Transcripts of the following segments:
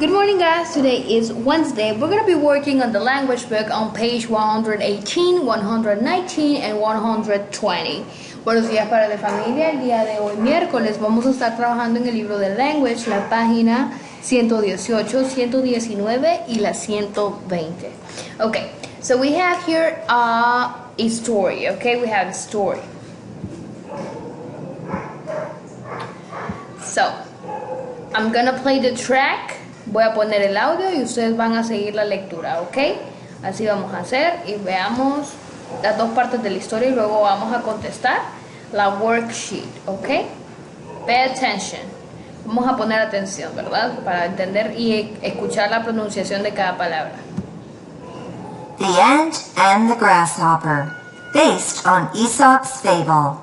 Good morning guys, today is Wednesday. We're going to be working on the language book on page 118, 119 and 120. Buenos días para la familia, el día de hoy miércoles vamos a estar trabajando en el libro de Language, la página 118, 119 y la 120. Okay, so we have here a story, okay, we have a story. So, I'm gonna play the track. Voy a poner el audio y ustedes van a seguir la lectura, ¿ok? Así vamos a hacer y veamos las dos partes de la historia y luego vamos a contestar la worksheet, ¿ok? Pay attention. Vamos a poner atención, ¿verdad? Para entender y escuchar la pronunciación de cada palabra. The Ant and the Grasshopper, based on Aesop's fable.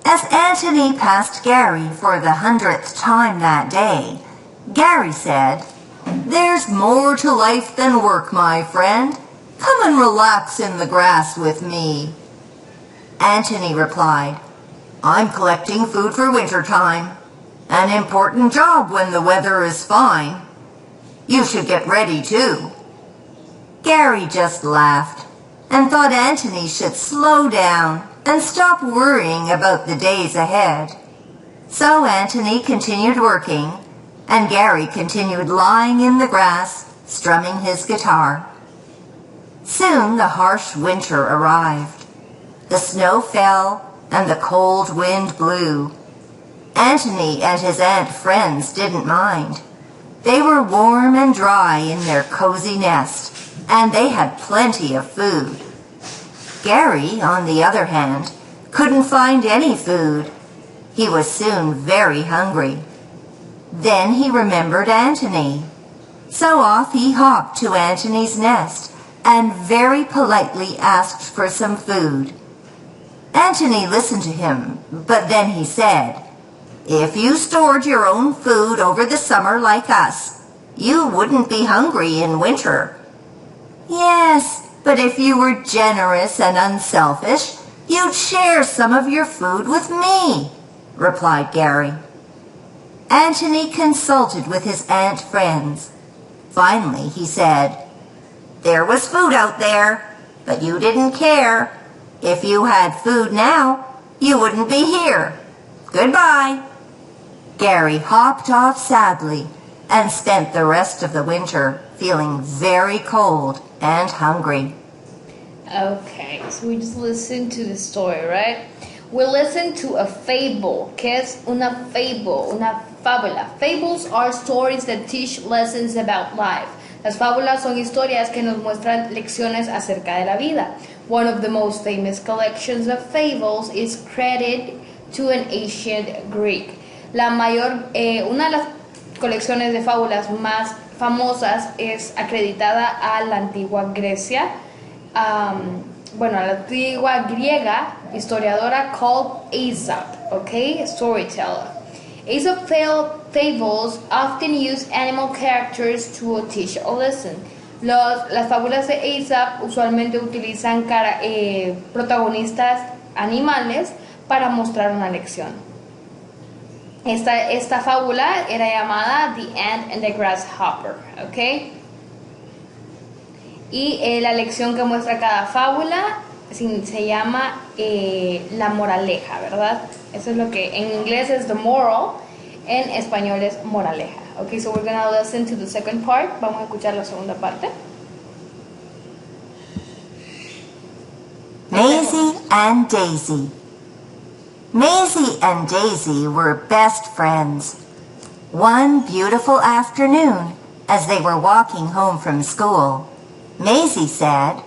As Antony passed Gary for the 100th time that day, Gary said, "There's more to life than work, my friend. Come and relax in the grass with me." Antony replied, "I'm collecting food for winter time. An important job when the weather is fine. You should get ready too." Gary just laughed and thought Antony should slow down and stop worrying about the days ahead. So Antony continued working, and Gary continued lying in the grass, strumming his guitar. Soon the harsh winter arrived. The snow fell, and the cold wind blew. Antony and his ant friends didn't mind. They were warm and dry in their cozy nest, and they had plenty of food. Gary, on the other hand, couldn't find any food. He was soon very hungry. Then he remembered Antony. So off he hopped to Antony's nest and very politely asked for some food. Antony listened to him, but then he said, "If you stored your own food over the summer like us, you wouldn't be hungry in winter." "Yes, but if you were generous and unselfish, you'd share some of your food with me," replied Gary. Antony consulted with his ant friends. Finally, he said, "There was food out there, but you didn't care. If you had food now, you wouldn't be here. Goodbye." Gary hopped off sadly and spent the rest of the winter feeling very cold and hungry. Okay, so we just listened to the story, right? We listened to a fable. ¿Qué es una fable? Una fábula. Fables are stories that teach lessons about life. Las fábulas son historias que nos muestran lecciones acerca de la vida. One of the most famous collections of fables is credited to an ancient Greek. Una de las colecciones de fábulas más famosas es acreditada a la antigua Grecia. A la antigua griega historiadora called Aesop, okay, a storyteller. Aesop fables often use animal characters to teach a lesson. Las fábulas de Aesop usualmente utilizan protagonistas animales para mostrar una lección. Esta fábula era llamada The Ant and the Grasshopper, okay. Y la lección que muestra cada fábula se llama la moraleja, ¿verdad? Eso es lo que en inglés es the moral, en español es moraleja. Okay, so we're gonna listen to the second part. Vamos a escuchar la segunda parte. Maisie and Daisy. Maisie and Daisy were best friends. One beautiful afternoon, as they were walking home from school, Maisie said,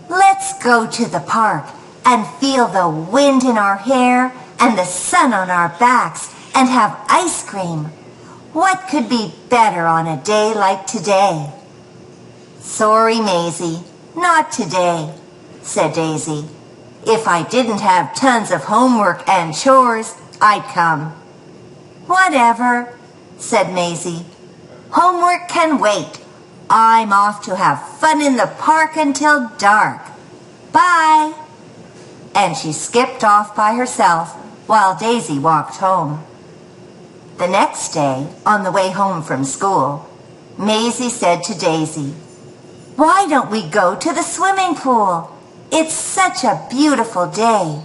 "Let's go to the park and feel the wind in our hair and the sun on our backs and have ice cream. What could be better on a day like today?" "Sorry, Maisie, not today," said Daisy. "If I didn't have tons of homework and chores, I'd come." "Whatever," said Maisie. "Homework can wait. I'm off to have fun in the park until dark. Bye." And she skipped off by herself while Daisy walked home. The next day, on the way home from school, Maisie said to Daisy, "Why don't we go to the swimming pool? It's such a beautiful day.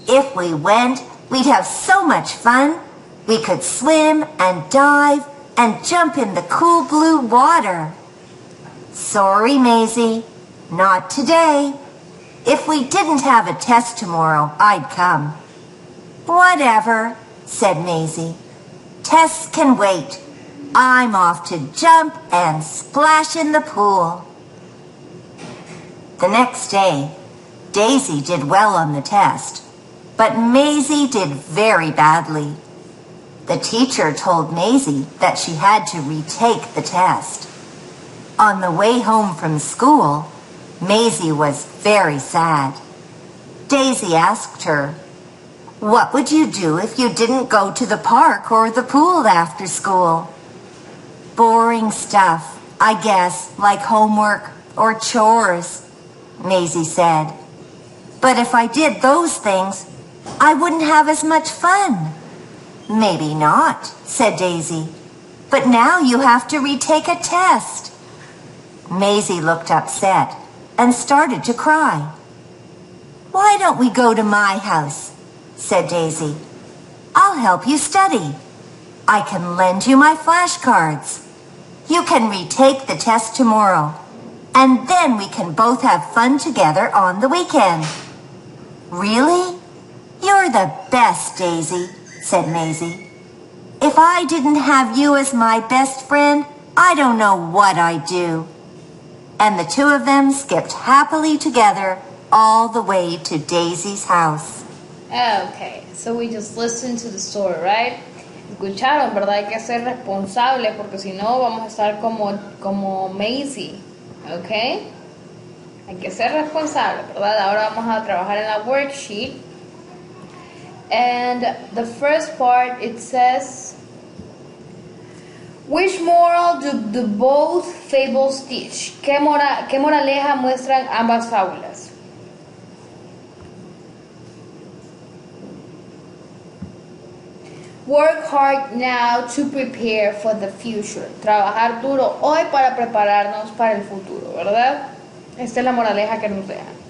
If we went, we'd have so much fun. We could swim and dive and jump in the cool blue water." "Sorry, Maisie, not today. If we didn't have a test tomorrow, I'd come." "Whatever," said Maisie. "Tests can wait. I'm off to jump and splash in the pool." The next day, Daisy did well on the test, but Maisie did very badly. The teacher told Maisie that she had to retake the test. On the way home from school, Maisie was very sad. Daisy asked her, "What would you do if you didn't go to the park or the pool after school?" "Boring stuff, I guess, like homework or chores," Maisie said. "But if I did those things, I wouldn't have as much fun." "Maybe not," said Daisy. "But now you have to retake a test." Maisie looked upset and started to cry. "Why don't we go to my house?" said Daisy. "I'll help you study. I can lend you my flashcards. You can retake the test tomorrow, and then we can both have fun together on the weekend." "Really? You're the best, Daisy," said Maisie. "If I didn't have you as my best friend, I don't know what I'd do." And the two of them skipped happily together all the way to Daisy's house. Okay, so we just listened to the story, right? Escucharon, ¿verdad? Hay que ser responsables porque si no vamos a estar como Maisie, ¿ok? Hay que ser responsables, ¿verdad? Ahora vamos a trabajar en la worksheet. And the first part, it says, which moral do both fables teach? ¿Qué moraleja muestran ambas fábulas? Work hard now to prepare for the future. Trabajar duro hoy para prepararnos para el futuro, ¿verdad? Esta es la moraleja que nos dejan.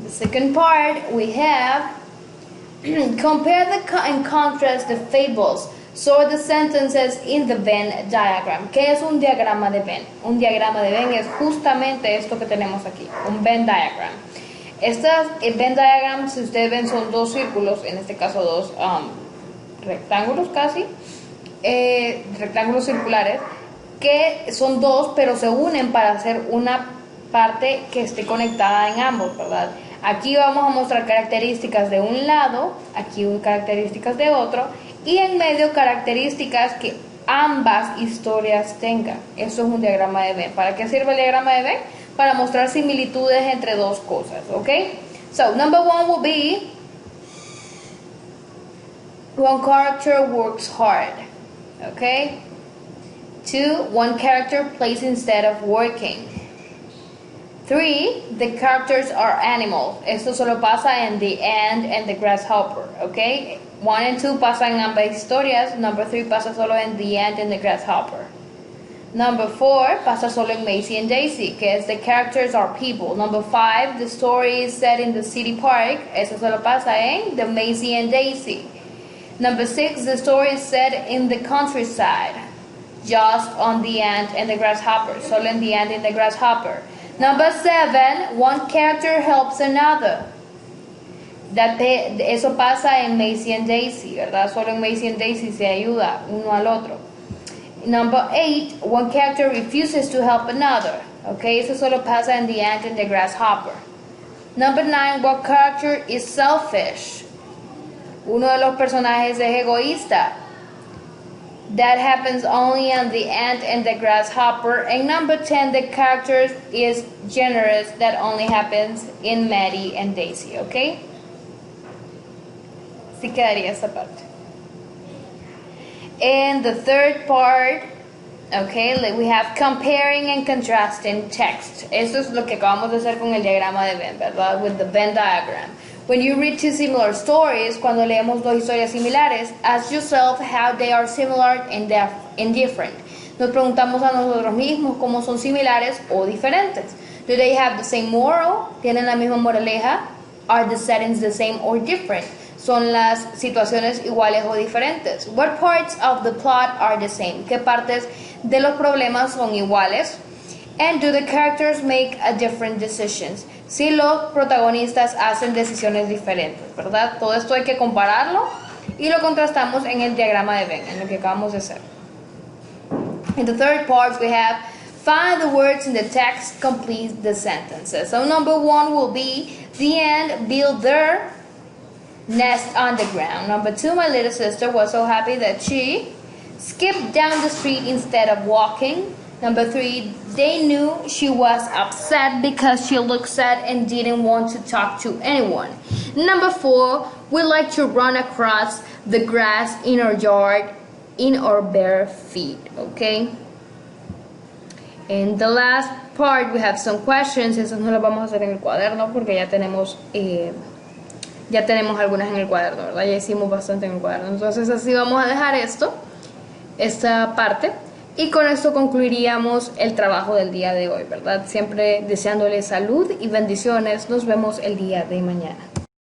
The second part, we have compare and contrast the fables. Sort the sentences in the Venn diagram. ¿Qué es un diagrama de Venn? Un diagrama de Venn es justamente esto que tenemos aquí, un Venn diagram. Estas Venn diagrams, si ustedes ven, son dos círculos, en este caso dos rectángulos casi, rectángulos circulares, que son dos, pero se unen para hacer una parte que esté conectada en ambos, ¿verdad? Aquí vamos a mostrar características de un lado, aquí características de otro, y en medio características que ambas historias tengan. Eso es un diagrama de Venn. ¿Para qué sirve el diagrama de Venn? Para mostrar similitudes entre dos cosas, ¿ok? So, number one will be, one character works hard, ¿ok? Two, one character plays instead of working. Three, the characters are animals. Esto solo pasa en The Ant and the Grasshopper, ¿ok? 1 and 2 pasa en ambas historias. Number 3 pasa solo en The Ant and the Grasshopper. Number 4 pasa solo en Maisie and Daisy, que es the characters are people. Number 5, the story is set in the city park. Eso solo pasa en The Maisie and Daisy. Number 6, the story is set in the countryside, just on The Ant and the Grasshopper, solo en The Ant and the Grasshopper. Number 7, one character helps another. Eso pasa en Maisie and Daisy, ¿verdad? Solo en Maisie and Daisy se ayuda uno al otro. Number 8, one character refuses to help another. Okay, eso solo pasa en The Ant and the Grasshopper. Number 9, one character is selfish. Uno de los personajes es egoísta. That happens only on The Ant and the Grasshopper. And number 10, the character is generous. That only happens in Maddie and Daisy, okay? Así quedaría esa parte. And the third part, okay, we have comparing and contrasting text. Eso es lo que acabamos de hacer con el diagrama de Venn, ¿verdad? With the Venn diagram. When you read two similar stories, cuando leemos dos historias similares, ask yourself how they are similar and different. Nos preguntamos a nosotros mismos cómo son similares o diferentes. Do they have the same moral? ¿Tienen la misma moraleja? Are the settings the same or different? ¿Son las situaciones iguales o diferentes? What parts of the plot are the same? ¿Qué partes de los problemas son iguales? And do the characters make a different decisions? Si los protagonistas hacen decisiones diferentes, ¿verdad? Todo esto hay que compararlo y lo contrastamos en el diagrama de Venn, en lo que acabamos de hacer. In the third part, we have find the words in the text, complete the sentences. So number 1 will be the ant built their nest on the ground. Number 2, my little sister was so happy that she skipped down the street instead of walking. Number 3, they knew she was upset because she looked sad and didn't want to talk to anyone. Number 4, we like to run across the grass in our yard in our bare feet. Okay? In the last part, we have some questions. Esas no las vamos a hacer en el cuaderno porque ya tenemos algunas en el cuaderno, ¿verdad? Ya hicimos bastante en el cuaderno. Entonces así vamos a dejar esta parte. Y con esto concluiríamos el trabajo del día de hoy, ¿verdad? Siempre deseándole salud y bendiciones. Nos vemos el día de mañana.